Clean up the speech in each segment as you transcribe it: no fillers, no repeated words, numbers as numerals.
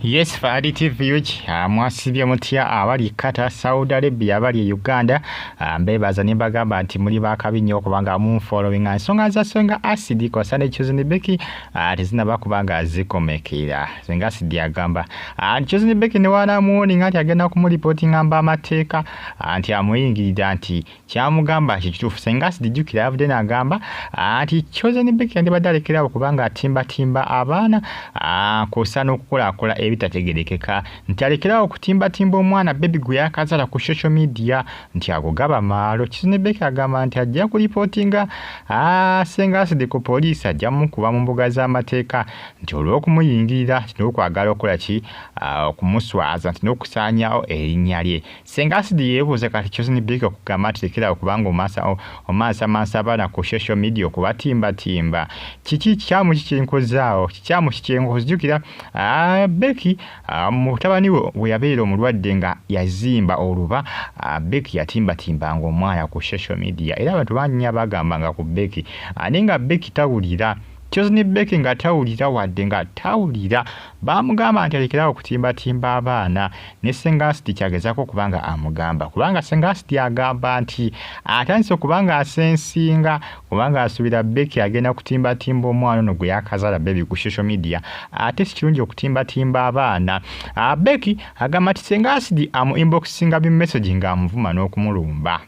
Yes, Fadi TV mwasibye mutya abali kata Saudi Arabia abali Uganda mbebaza nimbagamba nti muri bakabinyo okubanga mu following ansonga za songa acid ko sane chuzini Becky tizina bakubanga zikomekera songa acid yagamba chuzini Becky ni wana muoni ngati agenda ku reporting amba amateeka anti amuyingirira nti kyamugamba kitufu songa acid jukira avde nagamba anti chuzini Becky ndi badalekera okubanga timba abana kosana okukola ebitategerekeka nti alekerawo okutimba omwana baby gwe yakazala ku social media nti agogaba maalo Chizine Becky agamba nti ajja ku reportinga senga aside ku police ajja mukuba mu mbuga z'amateeka nti olw'okumuyingirira n'okwagala okola ki okumuswaza nti n'okusaanyawo erinnya lye senga aside yeebuuza kati Chizine Becky okugamba nti lekerawo kubanga omansa abaana ku social media okubatimba kiki kyamu kikyenkozaawo kikyamu kikyenkozijukira Becky mutabani we yabeera omulwadde nga yazimba oluba Becky yatimba ng'omwana ku social media era abantu bangi bagambanga ku Becky nenga Becky tawulira Chizine Becky nga tawulira wadde nga tawulira bamugamba nti alekerawo okutimba abaana ne senga asiti kyagezako kubanga amugamba kubanga senga asiti agamba nti atandise okubanga asensinga kubanga asubira Becky agenda kutimba omwana ono gwe yakazala baby ku social media ate sikirungi okutimba abaana Becky agamba nti senga asiti amu inboxinga bi message nga amuvuma n'okumulumba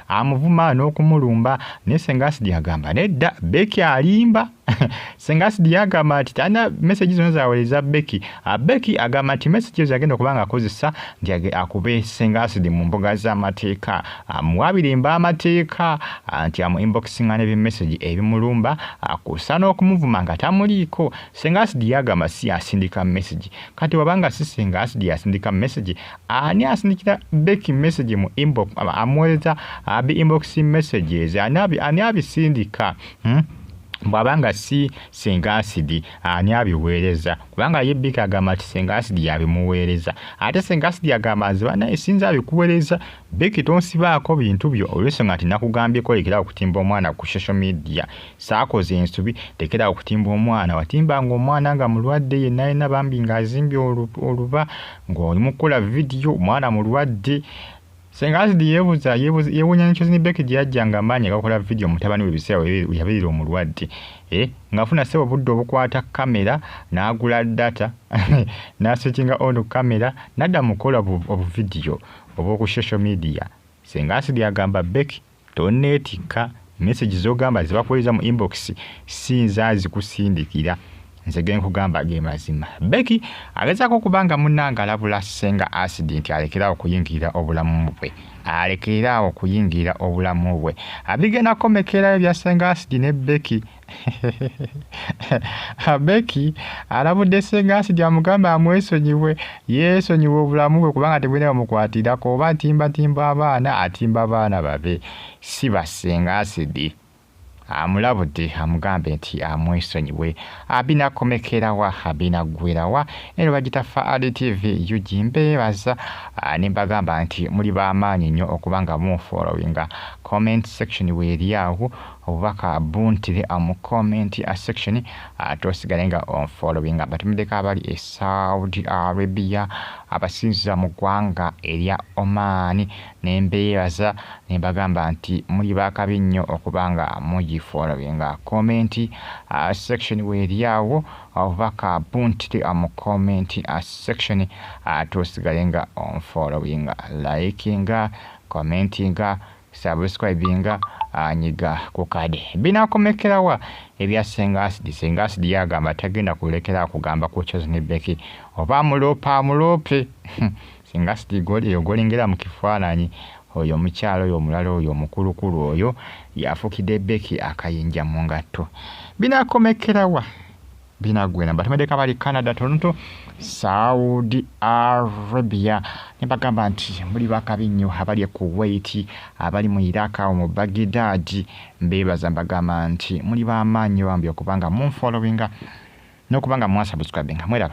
amuvuma n'okumulumba ne senga asiti agamba nedda Becky alimba senga asidi yagamba nti tana message zino zaweleza Becky Becky agamba nti message agenda okubanga akozesa nti akube senga asidi mu mbuga z'amateeka amuwabirimba amateeka nti amu inboxinga ne message ebimulumba akusana okumuvuma nga tamuliiko senga asidi yagamba si asindika message kati wabanga si senga asidi asindika message ani asindikira Becky message mu inbox amweleza abi inboxing messages ani abisindika bwabanga si senga asidi ani abiweereza kubanga ye Becky agamba nti senga asidi yabimuweereza ate senga asidi agamba nzibana esinza abikuweereza Becky tonsibaako bintu byo olw'ensonga nti nakugambyeko lekera okutimba omwana ku social media saakoze ensubi lekera okutimba omwana watimbanga omwana nga mulwadde yenna yena bambi ng'azimbye oluba ng'oli mu kukola vidiyo omwana mulwadde senga asidi yewunya Chizine Becky gyajjanga amaanyi gakola video mutabani we biseera yabeera omulwadde ngafuna sebo budde obukwata kamera n'agula data n'asetinga on kamera nadda mukola obuvidiyo obw'oku social media senga asidi agamba Becky toneetikka message z'ogamba zibakuweereza mu inbox sinza zikusindikira nze gen kugamba ge mazima Becky agezaako kubanga munnanga alabula senga asidi nti alekerawo okuyingira obulamu bwe abigenda komekera ebya senga asidi ne Becky Becky alabudde senga asidi amugamba amwesonyiwe yeesonyiwe obulamu bwe kubanga tebwina bamukwatirako oba atimba abaana babe si basenga asidi amulabudde amugambe nti amwesonyiwe abinakomekerawa abinagwerawa ero bagita Fadi TV yujimbebaza nimbagamba nti muri bamaanyi nnyo okubanga mu followinga comment section weri awo obubaka buntire mu comment section tosigalenga on following batumideka abali e Saudi Arabia abasinziza mu ggwanga erya Oman nembebaza nimbagamba nti muri bakabi nnyo okubanga mugi following comment section weri awo obubaka buntire mu comment section tosigalenga on following liking commenting subscribing anyiga kukade binakomekerawa ebya senga asidi yagamba tagenda kulekera kugamba ku Chizine Becky oba mulope senga asidi golingera mu kifaananyi oyo mukyalo oyo mulala oyo mukulukulu oyo yafukide Becky akayinja mu ngatto binakomekerawa binagwena batumedeka bali Canada Toronto Saudi Arabia nibagamba nti muri bakabi nnyo abali ku Kuwait abali mu Iraq mu Baghdad mbebaza mbagamba nti muri bamaanyi bambi okubanga mu followinga n'okubanga mu subscribing mwera